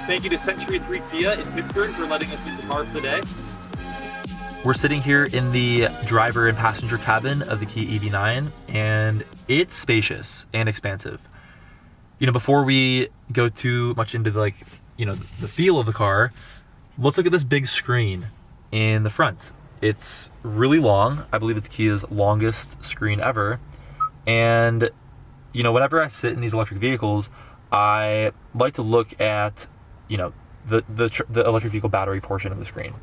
Thank you to Century 3 Kia in Pittsburgh for letting us use the car for the day. We're sitting here in the driver and passenger cabin of the Kia EV9, and it's spacious and expansive. You know, before we go too much into the feel of the car, let's look at this big screen in the front. It's really long. I believe it's Kia's longest screen ever. And, you know, whenever I sit in these electric vehicles, I like to look at, you know, the electric vehicle battery portion of the screen.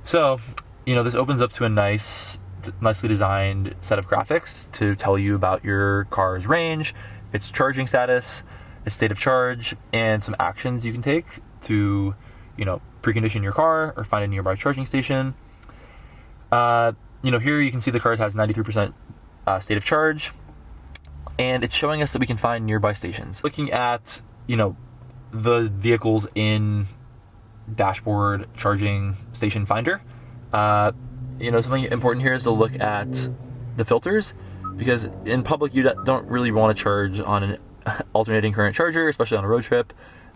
So, you know, this opens up to a nicely designed set of graphics to tell you about your car's range, its charging status, its state of charge, and some actions you can take to, you know, precondition your car or find a nearby charging station. You know, here you can see the car has 93% state of charge, and it's showing us that we can find nearby stations. Looking at, you know, the vehicles in dashboard charging station finder, you know, something important here is to look at the filters, because in public you don't really want to charge on an alternating current charger, especially on a road trip.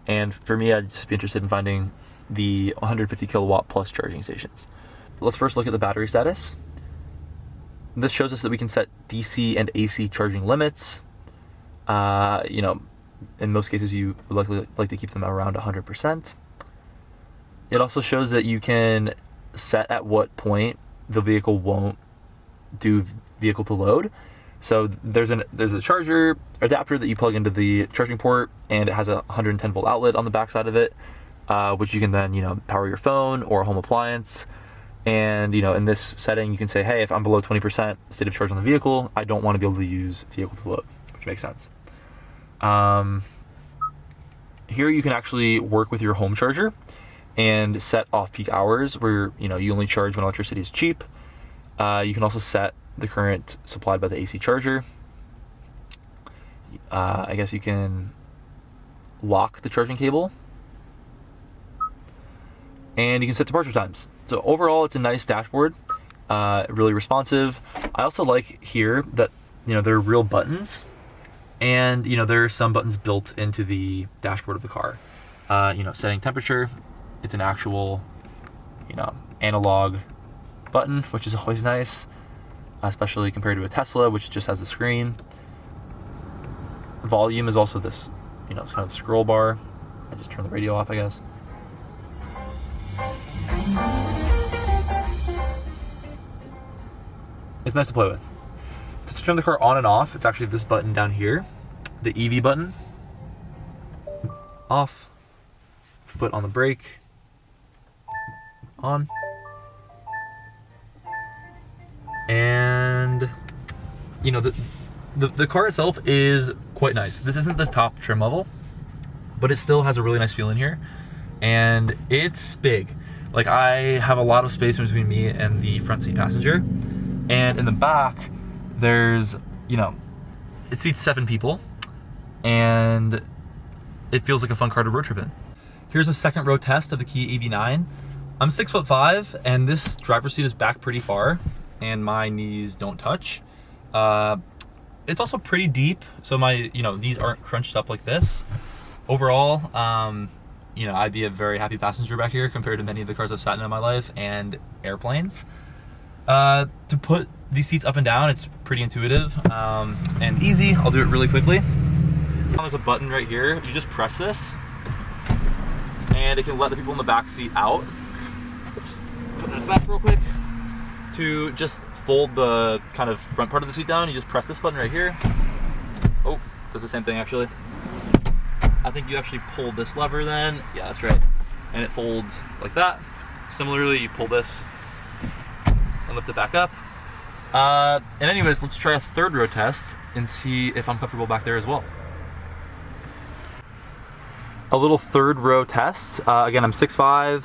And for me, I'd just be interested in finding the 150 kilowatt plus charging stations. Let's first look at the battery status. This shows us that we can set DC and AC charging limits. You know, in most cases you would likely like to keep them around 100%. It also shows that you can set at what point the vehicle won't do vehicle to load. So there's a charger adapter that you plug into the charging port, and it has a 110 volt outlet on the back side of it, which you can then, you know, power your phone or a home appliance. And, you know, in this setting, you can say, hey, if I'm below 20% state of charge on the vehicle, I don't want to be able to use vehicle to load, which makes sense. Here you can actually work with your home charger and set off-peak hours where, you know, you only charge when electricity is cheap. You can also set the current supplied by the AC charger. I guess you can lock the charging cable, and you can set departure times. So overall, it's a nice dashboard, really responsive. I also like here that, you know, there are real buttons, and, you know, there are some buttons built into the dashboard of the car. You know, setting temperature, it's an actual, you know, analog button, which is always nice, especially compared to a Tesla, which just has a screen. Volume is also this, you know, it's kind of scroll bar. I just turn the radio off, I guess. It's nice to play with. To turn the car on and off, it's actually this button down here, the EV button. Off, foot on the brake, on. And, you know, the car itself is quite nice. This isn't the top trim level, but it still has a really nice feel in here, and it's big. Like, I have a lot of space in between me and the front seat passenger, and in the back there's, you know, it seats 7 people, and it feels like a fun car to road trip in. Here's a second row test of the Kia EV9. I'm 6'5", and this driver's seat is back pretty far, and my knees don't touch. It's also pretty deep, so my, you know, knees aren't crunched up like this. Overall, you know, I'd be a very happy passenger back here compared to many of the cars I've sat in my life and airplanes. To put these seats up and down, it's pretty intuitive and easy. I'll do it really quickly. There's a button right here. You just press this, and it can let the people in the back seat out. Let's put it back real quick. To just fold the kind of front part of the seat down, you just press this button right here. Oh, does the same thing actually. I think you actually pull this lever then. Yeah, that's right. And it folds like that. Similarly, you pull this and lift it back up. And anyways, let's try a third row test and see if I'm comfortable back there as well. A little third row test. Again, I'm 6'5".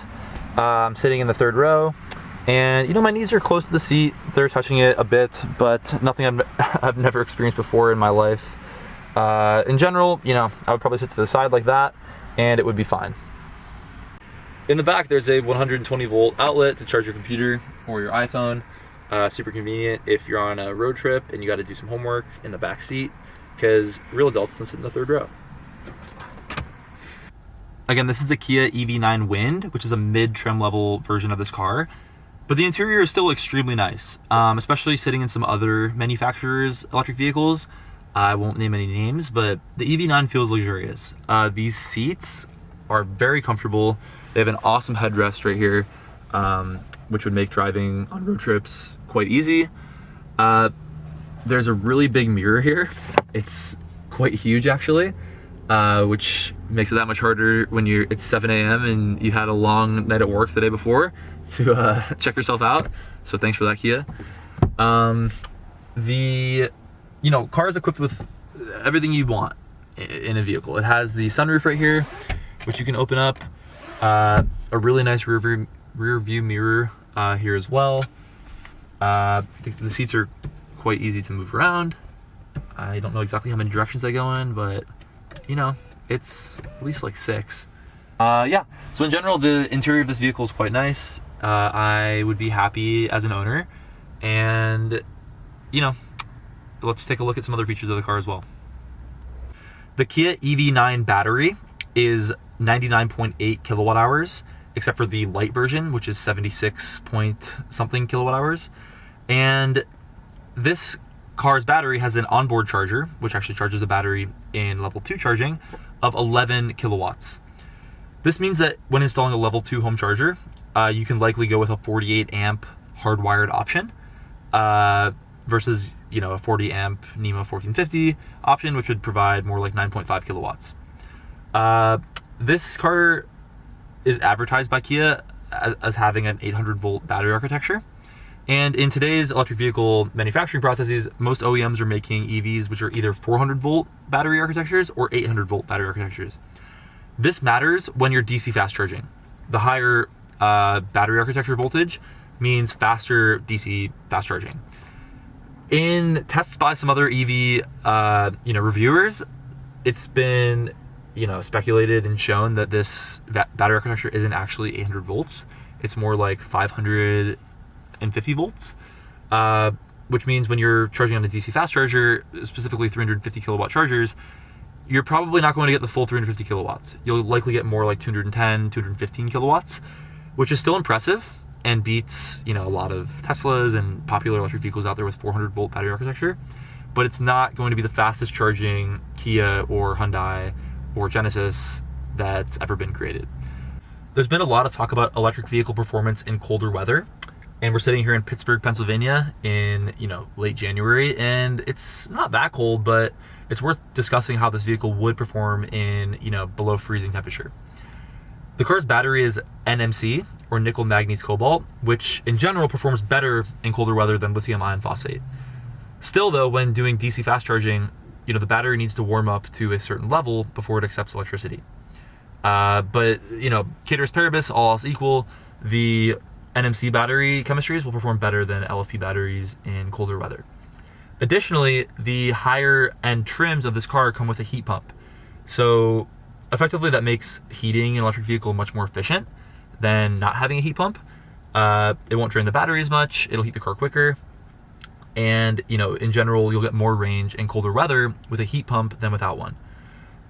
I'm sitting in the third row. And, you know, my knees are close to the seat. They're touching it a bit, but nothing I've never experienced before in my life. In general, you know, I would probably sit to the side like that, and it would be fine. In the back, there's a 120 volt outlet to charge your computer or your iPhone. Super convenient if you're on a road trip and you got to do some homework in the back seat, because real adults don't sit in the third row. again, this is the Kia EV9 Wind, which is a mid-trim level version of this car. But the interior is still extremely nice, especially sitting in some other manufacturers' electric vehicles. I won't name any names, but the EV9 feels luxurious. These seats are very comfortable. They have an awesome headrest right here, which would make driving on road trips quite easy. There's a really big mirror here. It's quite huge actually, which makes it that much harder when it's 7 a.m. and you had a long night at work the day before to check yourself out. So thanks for that, Kia. The car is equipped with everything you want in a vehicle. It has the sunroof right here, which you can open up. A really nice rear view mirror here as well. The seats are quite easy to move around. I don't know exactly how many directions they go in, but it's at least like 6. Yeah, so in general, the interior of this vehicle is quite nice. I would be happy as an owner, and let's take a look at some other features of the car as well. The Kia EV9 battery is 99.8 kilowatt hours, except for the light version, which is 76 point something kilowatt hours. And this car's battery has an onboard charger, which actually charges the battery in level 2 charging, of 11 kilowatts. This means that when installing a level 2 home charger, you can likely go with a 48 amp hardwired option versus a 40 amp NEMA 1450 option, which would provide more like 9.5 kilowatts. This car is advertised by Kia as having an 800 volt battery architecture. And in today's electric vehicle manufacturing processes, most OEMs are making EVs which are either 400 volt battery architectures or 800 volt battery architectures. This matters when you're DC fast charging. The higher battery architecture voltage means faster DC fast charging. In tests by some other EV reviewers, it's been speculated and shown that this battery architecture isn't actually 800 volts. It's more like 550 volts, which means when you're charging on a DC fast charger, specifically 350 kilowatt chargers, you're probably not going to get the full 350 kilowatts. You'll likely get more like 210, 215 kilowatts, which is still impressive and beats a lot of Teslas and popular electric vehicles out there with 400 volt battery architecture. But it's not going to be the fastest charging Kia or Hyundai or Genesis that's ever been created. There's been a lot of talk about electric vehicle performance in colder weather, and we're sitting here in Pittsburgh, Pennsylvania in late January, and it's not that cold, but it's worth discussing how this vehicle would perform in below freezing temperature. The car's battery is NMC, or nickel manganese cobalt, which in general performs better in colder weather than lithium iron phosphate. Still though, when doing DC fast charging, the battery needs to warm up to a certain level before it accepts electricity. But ceteris paribus, all else equal, the NMC battery chemistries will perform better than LFP batteries in colder weather. Additionally, the higher end trims of this car come with a heat pump. So effectively that makes heating an electric vehicle much more efficient than not having a heat pump. It won't drain the battery as much, it'll heat the car quicker, and in general you'll get more range in colder weather with a heat pump than without one.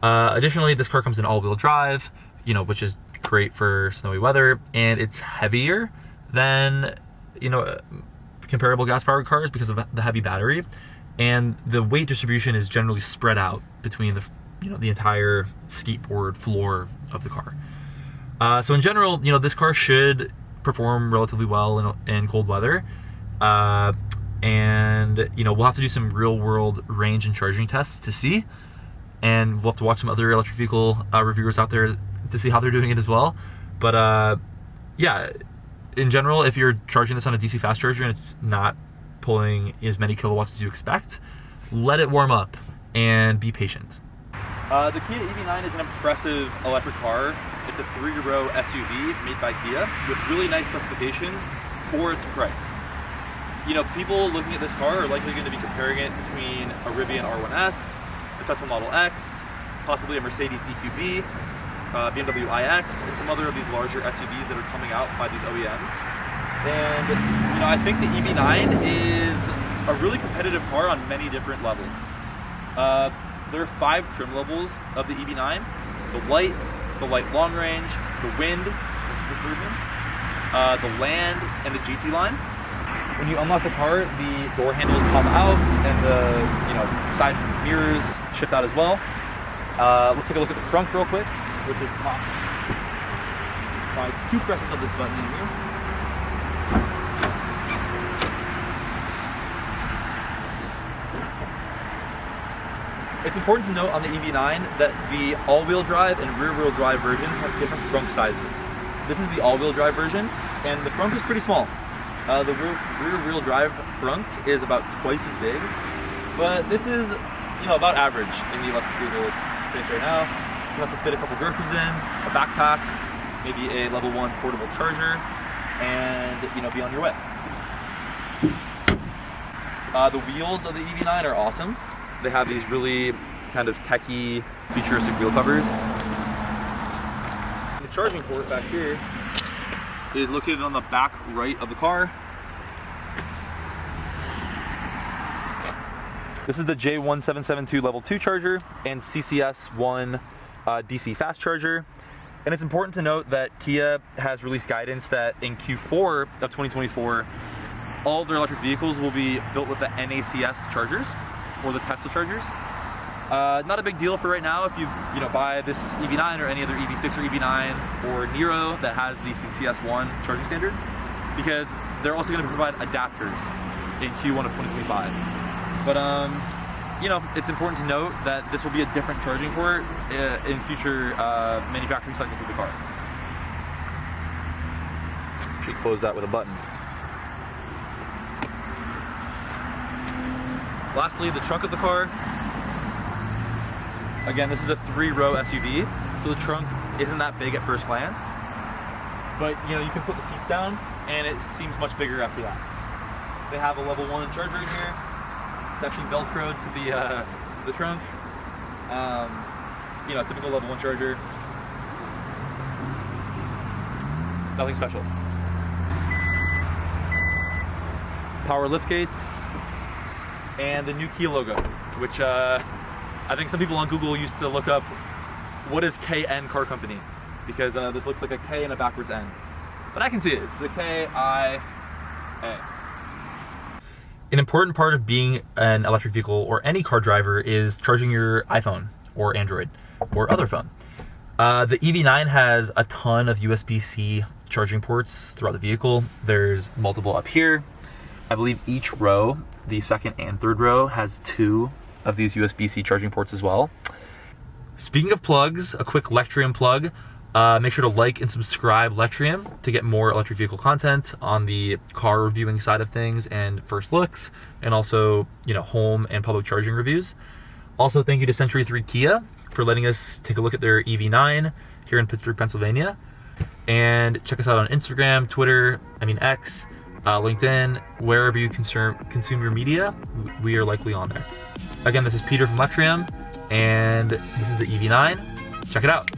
Additionally, this car comes in all-wheel drive, which is great for snowy weather, and it's heavier than comparable gas-powered cars because of the heavy battery, and the weight distribution is generally spread out between the entire skateboard floor of the car. So in general, this car should perform relatively well in cold weather, and we'll have to do some real-world range and charging tests to see, and we'll have to watch some other electric vehicle reviewers out there to see how they're doing it as well. But yeah, in general, if you're charging this on a DC fast charger and it's not pulling as many kilowatts as you expect, let it warm up and be patient. The Kia EV9 is an impressive electric car. It's a 3-row SUV made by Kia with really nice specifications for its price. People looking at this car are likely going to be comparing it between a Rivian R1S, a Tesla Model X, possibly a Mercedes EQB, BMW iX, and some other of these larger SUVs that are coming out by these OEMs. And I think the EV9 is a really competitive car on many different levels. There are 5 trim levels of the EV9: the light, the light long range, the wind, which is this version, the land, and the GT line. When you unlock the car, the door handles pop out and the side mirrors shift out as well. Let's take a look at the front real quick, which is popped by 2 presses of this button in here. It's important to note on the EV9 that the all-wheel drive and rear-wheel drive versions have different trunk sizes. This is the all-wheel drive version, and the trunk is pretty small. The rear-wheel drive trunk is about twice as big, but this is, about average in the electric vehicle space right now. It's enough to fit a couple groceries in, a backpack, maybe a level 1 portable charger, and be on your way. The wheels of the EV9 are awesome. They have these really kind of techy, futuristic wheel covers. The charging port back here is located on the back right of the car. This is the J1772 level 2 charger and CCS1 DC fast charger. And it's important to note that Kia has released guidance that in Q4 of 2024, all of their electric vehicles will be built with the NACS chargers, or the Tesla chargers. Not a big deal for right now if you buy this EV9 or any other EV6 or EV9 or Niro that has the CCS1 charging standard, because they're also going to provide adapters in Q1 of 2025. But it's important to note that this will be a different charging port in future manufacturing cycles of the car. Should close that with a button. Lastly, the trunk of the car. Again, this is a 3-row SUV, so the trunk isn't that big at first glance. But you can put the seats down, and it seems much bigger after that. They have a level 1 charger in here. It's actually velcroed to the trunk. Typical level 1 charger. Nothing special. Power lift gates. And the new Kia logo, which I think some people on Google used to look up, what is KN Car Company? Because this looks like a K and a backwards N. But I can see it, it's the KIA. An important part of being an electric vehicle or any car driver is charging your iPhone or Android or other phone. The EV9 has a ton of USB-C charging ports throughout the vehicle. There's multiple up here. I believe each row, the second and third row, has 2 of these USB-C charging ports as well. Speaking of plugs, a quick Lectrium plug. Make sure to like and subscribe Lectrium to get more electric vehicle content on the car reviewing side of things and first looks, and also home and public charging reviews. Also, thank you to Century 3 Kia for letting us take a look at their EV9 here in Pittsburgh, Pennsylvania. And check us out on Instagram, Twitter, X, LinkedIn, wherever you consume your media, we are likely on there. Again, this is Peter from Lectrium, and this is the EV9. Check it out.